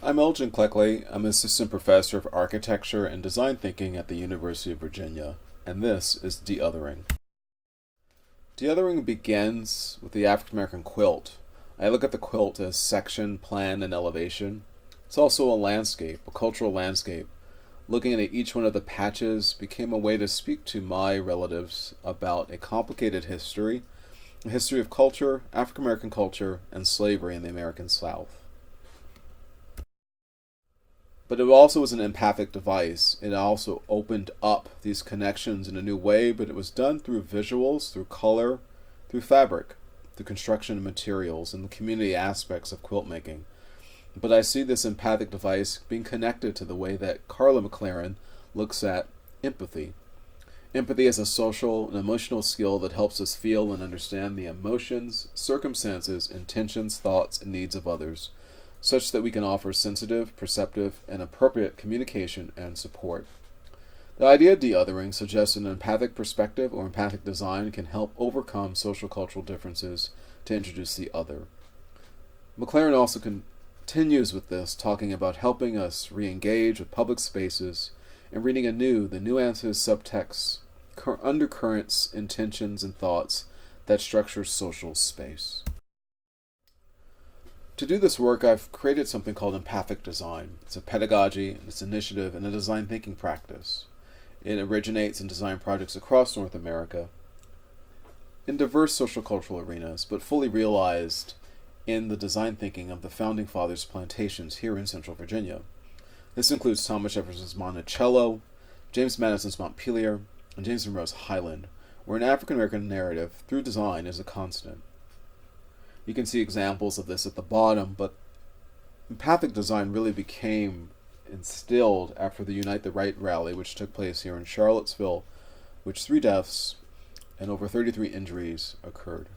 I'm Elgin Cleckley. I'm Assistant Professor of Architecture and Design Thinking at the University of Virginia, and this is De-Othering. De-Othering begins with the African American quilt. I look at the quilt as section, plan, and elevation. It's also a landscape, a cultural landscape. Looking at each one of the patches became a way to speak to my relatives about a complicated history, a history of culture, African American culture, and slavery in the American South. But it also was an empathic device. It also opened up these connections in a new way, but it was done through visuals, through color, through fabric, through construction of materials, and the community aspects of quilt making. But I see this empathic device being connected to the way that Carla McLaren looks at empathy. Empathy is a social and emotional skill that helps us feel and understand the emotions, circumstances, intentions, thoughts, and needs of others, such that we can offer sensitive, perceptive, and appropriate communication and support. The idea of de-othering suggests an empathic perspective or empathic design can help overcome social cultural differences to introduce the other. McLaren also continues with this, talking about helping us re-engage with public spaces and reading anew the nuances, subtexts, undercurrents, intentions, and thoughts that structure social space. To do this work, I've created something called empathic design. It's a pedagogy, it's an initiative, and a design thinking practice. It originates in design projects across North America in diverse social cultural arenas, but fully realized in the design thinking of the Founding Fathers' plantations here in Central Virginia. This includes Thomas Jefferson's Monticello, James Madison's Montpelier, and James Monroe's Highland, where an African American narrative through design is a constant. You can see examples of this at the bottom, but empathic design really became instilled after the Unite the Right rally, which took place here in Charlottesville, which 3 deaths and over 33 injuries occurred.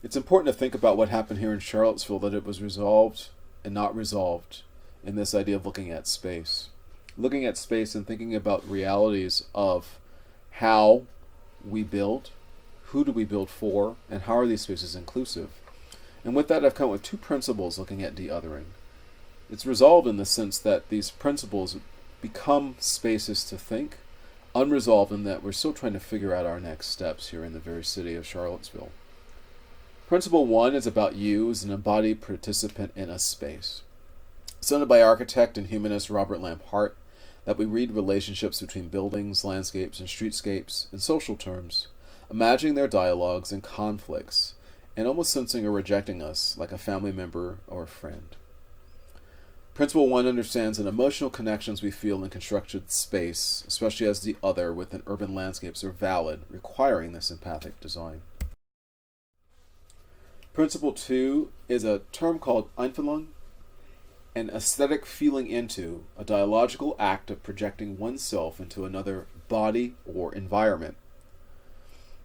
It's important to think about what happened here in Charlottesville, that it was resolved and not resolved in this idea of looking at space. Looking at space and thinking about realities of how we build, who do we build for, and how are these spaces inclusive? And with that, I've come up with 2 principles looking at de-othering. It's resolved in the sense that these principles become spaces to think, unresolved in that we're still trying to figure out our next steps here in the very city of Charlottesville. Principle 1 is about you as an embodied participant in a space. Cited by architect and humanist Robert Lamb Hart, that we read relationships between buildings, landscapes, and streetscapes in social terms, imagining their dialogues and conflicts, and almost sensing or rejecting us like a family member or a friend. Principle 1 understands that emotional connections we feel in constructed space, especially as the other within urban landscapes, are valid, requiring this empathic design. Principle 2 is a term called Einfühlung, an aesthetic feeling into, a dialogical act of projecting oneself into another body or environment.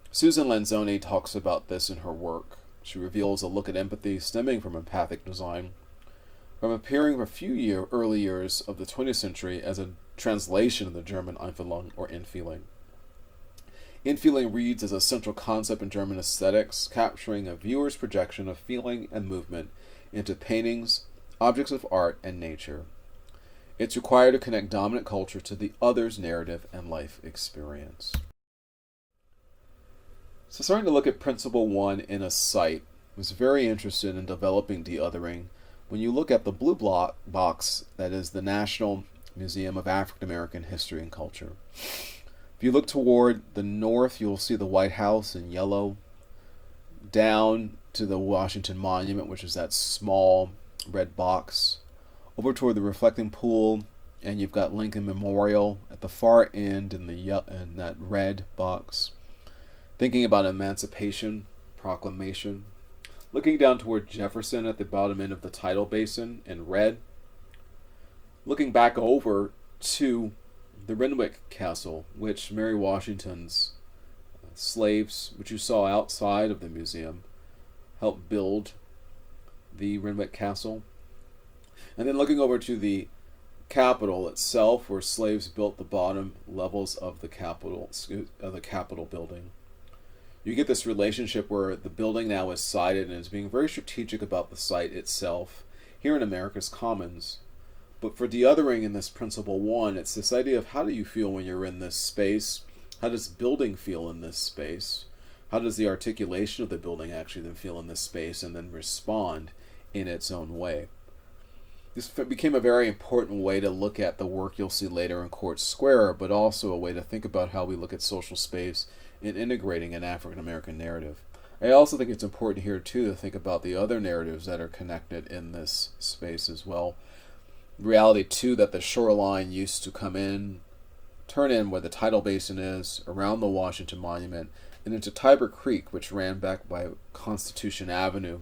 Susan Lanzoni talks about this in her work. She reveals a look at empathy stemming from empathic design, from appearing for a few early years of the 20th century as a translation of the German Einfühlung or infeeling. Infeeling reads as a central concept in German aesthetics, capturing a viewer's projection of feeling and movement into paintings, objects of art, and nature. It's required to connect dominant culture to the other's narrative and life experience. So starting to look at Principle 1 in a site, I was very interested in developing de-othering. When you look at the blue box, that is the National Museum of African American History and Culture. If you look toward the north, you'll see the White House in yellow, down to the Washington Monument, which is that small red box, over toward the reflecting pool, and you've got Lincoln Memorial at the far end in that red box. Thinking about Emancipation Proclamation. Looking down toward Jefferson at the bottom end of the tidal basin in red. Looking back over to the Renwick Castle, which Mary Washington's slaves, which you saw outside of the museum, helped build the Renwick Castle. And then looking over to the Capitol itself, where slaves built the bottom levels of the Capitol building. You get this relationship where the building now is sited and is being very strategic about the site itself. Here in America's Commons, but for deothering in this principle one, it's this idea of how do you feel when you're in this space? How does building feel in this space? How does the articulation of the building actually then feel in this space and then respond in its own way? This became a very important way to look at the work you'll see later in Court Square, but also a way to think about how we look at social space in integrating an African American narrative. I also think it's important here too to think about the other narratives that are connected in this space as well. Reality too that the shoreline used to turn in where the tidal basin is, around the Washington Monument, and into Tiber Creek, which ran back by Constitution Avenue,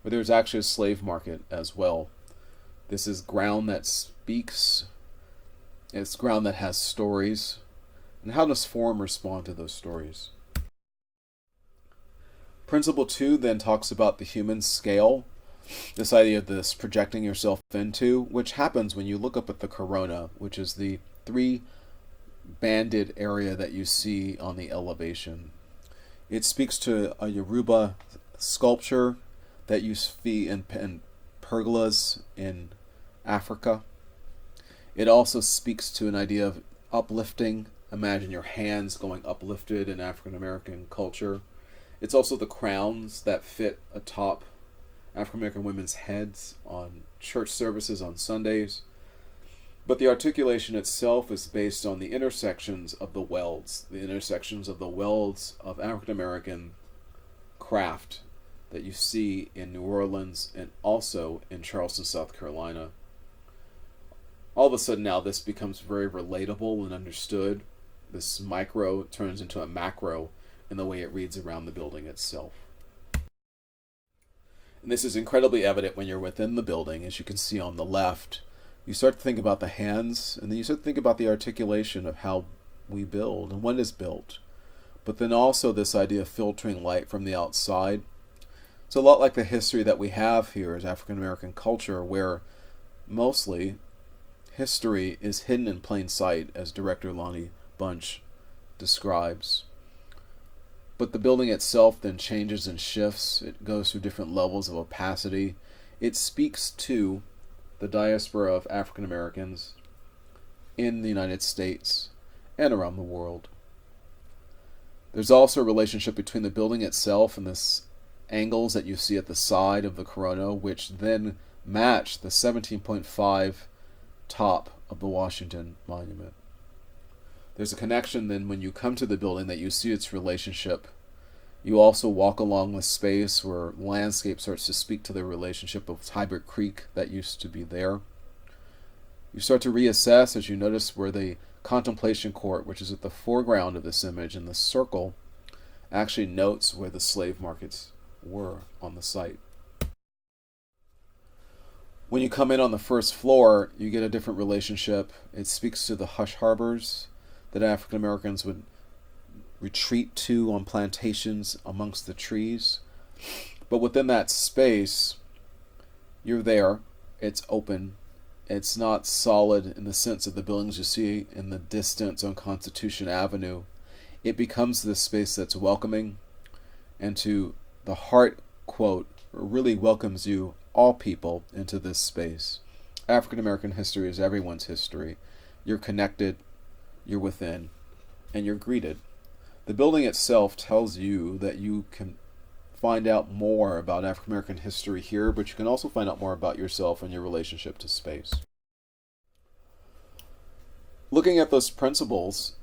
where there's actually a slave market as well. This is ground that speaks, it's ground that has stories, and how does form respond to those stories? Principle 2 then talks about the human scale, this idea of this projecting yourself into, which happens when you look up at the corona, which is the 3-banded area that you see on the elevation. It speaks to a Yoruba sculpture that you see in pergolas in Africa. It also speaks to an idea of uplifting. Imagine your hands going uplifted in African American culture. It's also the crowns that fit atop African American women's heads on church services on Sundays. But the articulation itself is based on the intersections of the welds of African American craft that you see in New Orleans and also in Charleston, South Carolina. All of a sudden now this becomes very relatable and understood. This micro turns into a macro in the way it reads around the building itself. And this is incredibly evident when you're within the building, as you can see on the left. You start to think about the hands, and then you start to think about the articulation of how we build and what is built. But then also this idea of filtering light from the outside. It's a lot like the history that we have here as African American culture, where mostly history is hidden in plain sight, as director Lonnie Bunch describes. But the building itself then changes and shifts. It goes through different levels of opacity. It speaks to the diaspora of African Americans in the United States and around the world. There's also a relationship between the building itself and the angles that you see at the side of the corona, which then match the 17.5 top of the Washington Monument. There's a connection then when you come to the building that you see its relationship. You also walk along the space where landscape starts to speak to the relationship of Tiber Creek that used to be there. You start to reassess as you notice where the contemplation court, which is at the foreground of this image in the circle, actually notes where the slave markets were on the site. When you come in on the first floor, you get a different relationship. It speaks to the hush harbors that African Americans would retreat to on plantations amongst the trees. But within that space, you're there, it's open, it's not solid in the sense of the buildings you see in the distance on Constitution Avenue. It becomes this space that's welcoming, and to the heart quote really welcomes you, all people, into this space. African American history is everyone's history. You're connected, you're within, and you're greeted. The building itself tells you that you can find out more about African American history here, but you can also find out more about yourself and your relationship to space. Looking at those principles,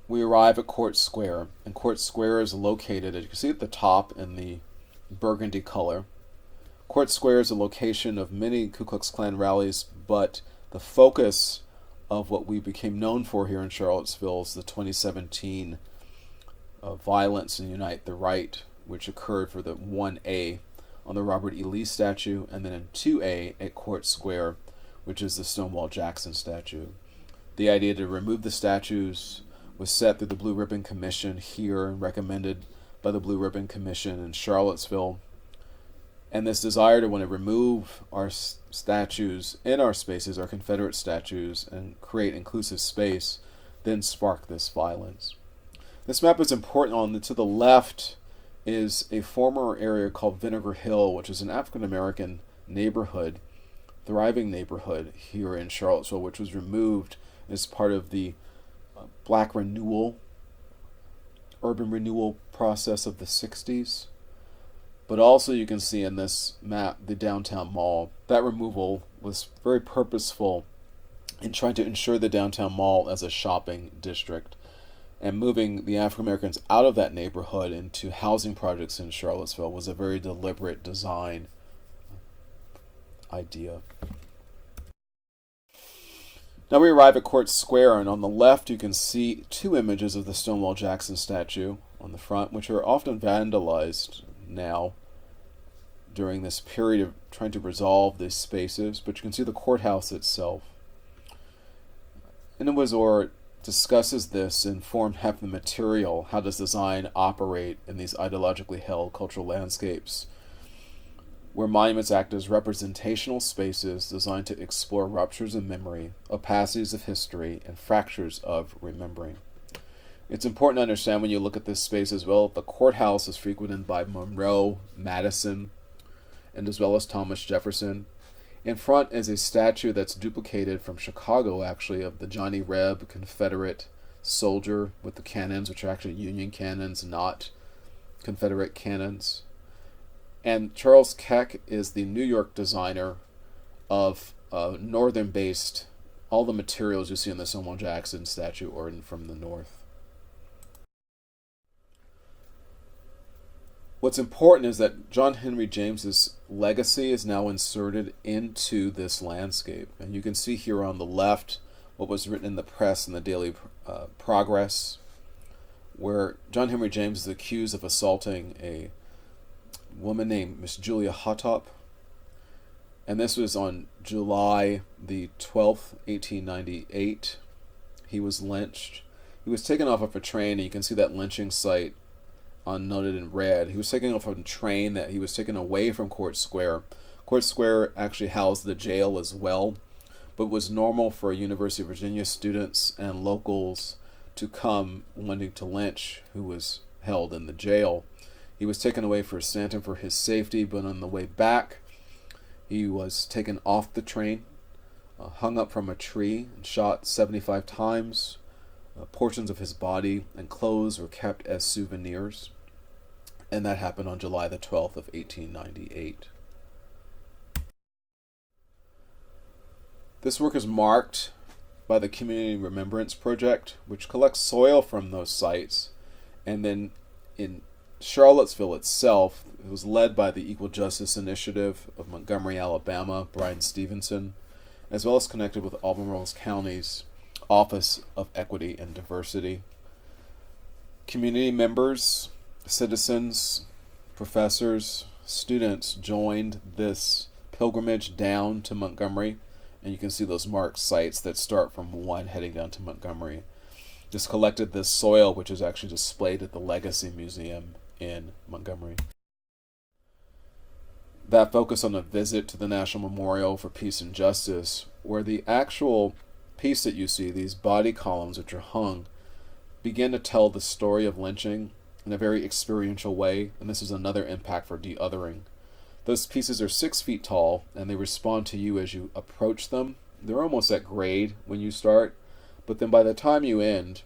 we arrive at Court Square, and Court Square is located, as you can see at the top in the burgundy color. Court Square is a location of many Ku Klux Klan rallies, but the focus of what we became known for here in Charlottesville is the 2017 violence in Unite the Right, which occurred for the 1A on the Robert E. Lee statue, and then in 2A at Court Square, which is the Stonewall Jackson statue. The idea to remove the statues was set through the Blue Ribbon Commission here and recommended by the Blue Ribbon Commission in Charlottesville. And this desire to want to remove our statues in our spaces, our Confederate statues, and create inclusive space, then sparked this violence. This map is important. To the left is a former area called Vinegar Hill, which is an African American neighborhood, thriving neighborhood here in Charlottesville, which was removed as part of the Black renewal, urban renewal process of the 60s. But also you can see in this map the downtown mall. That removal was very purposeful in trying to ensure the downtown mall as a shopping district, and moving the African Americans out of that neighborhood into housing projects in Charlottesville was a very deliberate design idea. Now we arrive at Court Square, and on the left you can see two images of the Stonewall Jackson statue on the front, which are often vandalized now during this period of trying to resolve these spaces, but you can see the courthouse itself. Inawazor discusses this in Form Half the Material. How does design operate in these ideologically held cultural landscapes, where monuments act as representational spaces designed to explore ruptures of memory, opacities of history, and fractures of remembering. It's important to understand when you look at this space as well, the courthouse is frequented by Monroe, Madison, and as well as Thomas Jefferson. In front is a statue that's duplicated from Chicago, actually, of the Johnny Reb Confederate soldier with the cannons, which are actually Union cannons, not Confederate cannons. And Charles Keck is the New York designer of northern-based, all the materials you see in the Stonewall Jackson statue are from the north. What's important is that John Henry James's legacy is now inserted into this landscape. And you can see here on the left what was written in the press in the Daily Progress, where John Henry James is accused of assaulting a woman named Miss Julia Hottop. And this was on July the 12th, 1898. He was lynched. He was taken off of a train, and you can see that lynching site unnoted in red. He was taken off of a train that he was taken away from Court Square. Court Square actually housed the jail as well, but was normal for University of Virginia students and locals to come wanting to lynch who was held in the jail. He was taken away for Stanton for his safety, but on the way back, he was taken off the train, hung up from a tree, and shot 75 times. Portions of his body and clothes were kept as souvenirs. And that happened on July the 12th of 1898. This work is marked by the Community Remembrance Project, which collects soil from those sites. And then in Charlottesville itself, it was led by the Equal Justice Initiative of Montgomery, Alabama, Brian Stevenson, as well as connected with Albemarle County's Office of Equity and Diversity. Community members, citizens, professors, students joined this pilgrimage down to Montgomery, and you can see those marked sites that start from one heading down to Montgomery. Just collected this soil, which is actually displayed at the Legacy Museum in Montgomery. That focus on a visit to the National Memorial for Peace and Justice, where the actual piece that you see, these body columns which are hung, begin to tell the story of lynching in a very experiential way, and this is another impact for de-othering. Those pieces are 6 feet tall, and they respond to you as you approach them. They're almost at grade when you start, but then by the time you end,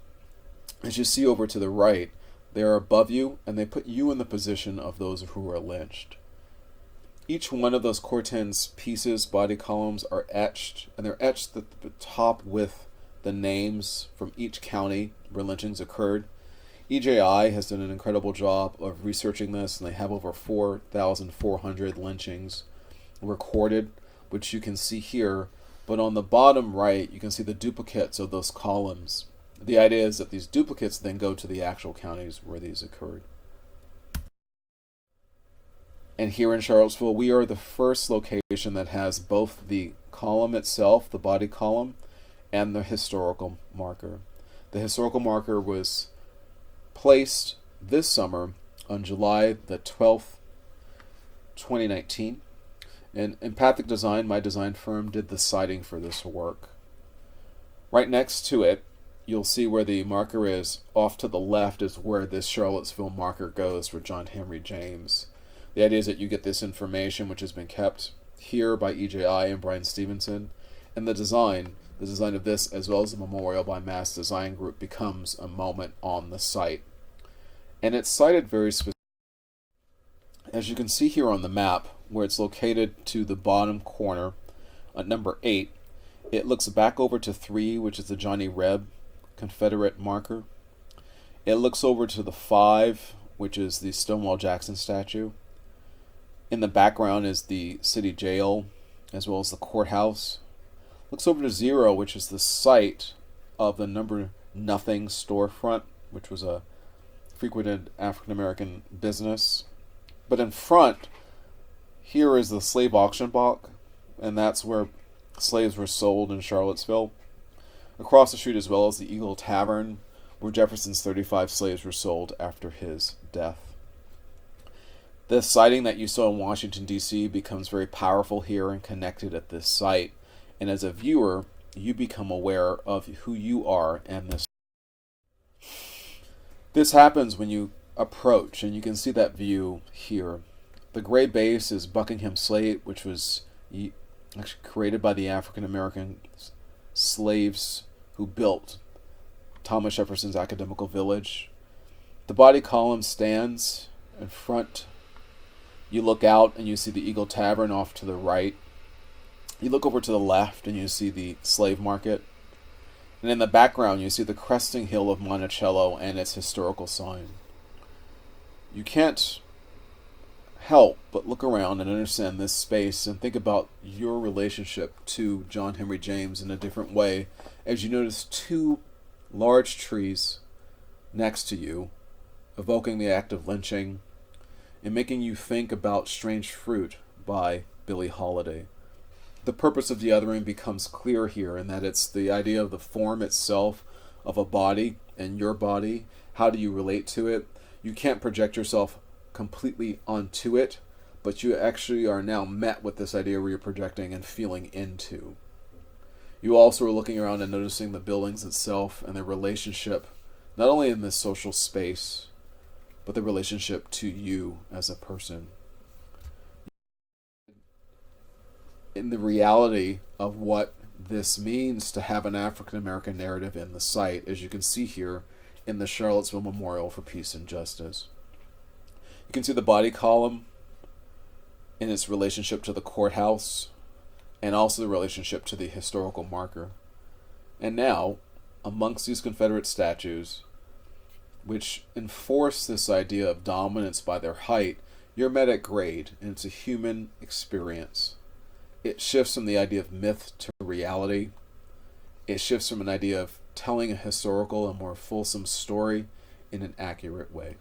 as you see over to the right, they are above you, and they put you in the position of those who are lynched. Each one of those Cortens pieces, body columns, are etched, and they're etched at the top with the names from each county where lynchings occurred. EJI has done an incredible job of researching this, and they have over 4,400 lynchings recorded, which you can see here. But on the bottom right, you can see the duplicates of those columns. The idea is that these duplicates then go to the actual counties where these occurred. And here in Charlottesville, we are the first location that has both the column itself, the body column, and the historical marker. The historical marker was placed this summer on July the 12th, 2019. And Empathic Design, my design firm, did the siding for this work. Right next to it, you'll see where the marker is. Off to the left is where this Charlottesville marker goes for John Henry James. The idea is that you get this information, which has been kept here by EJI and Brian Stevenson, and the design of this, as well as the memorial by Mass Design Group, becomes a moment on the site. And it's cited very specifically. As you can see here on the map, where it's located to the bottom corner, at number 8, it looks back over to 3, which is the Johnny Reb Confederate marker. It looks over to the 5, which is the Stonewall Jackson statue. In the background is the city jail, as well as the courthouse. Looks over to 0, which is the site of the number nothing storefront, which was a frequented African-American business. But in front, here is the slave auction block, and that's where slaves were sold in Charlottesville. Across the street as well as the Eagle Tavern, where Jefferson's 35 slaves were sold after his death. The sighting that you saw in Washington, D.C. becomes very powerful here and connected at this site. And as a viewer, you become aware of who you are and this. This happens when you approach, and you can see that view here. The gray base is Buckingham slate, which was actually created by the African American slaves who built Thomas Jefferson's Academical Village. The body column stands in front. You look out and you see the Eagle Tavern off to the right. You look over to the left and you see the slave market. And in the background you see the cresting hill of Monticello and its historical sign. You can't help but look around and understand this space and think about your relationship to John Henry James in a different way as you notice 2 large trees next to you, evoking the act of lynching and making you think about Strange Fruit by Billie Holiday. The purpose of the othering becomes clear here in that it's the idea of the form itself of a body and your body. How do you relate to it? You can't project yourself completely onto it, but you actually are now met with this idea where you're projecting and feeling into. You also are looking around and noticing the buildings itself and their relationship, not only in this social space, but the relationship to you as a person. In the reality of what this means to have an African American narrative in the site, as you can see here in the Charlottesville Memorial for Peace and Justice. You can see the body column in its relationship to the courthouse and also the relationship to the historical marker. And now, amongst these Confederate statues, which enforce this idea of dominance by their height, you're met at grade, and it's a human experience. It shifts from the idea of myth to reality. It shifts from an idea of telling a historical and more fulsome story in an accurate way.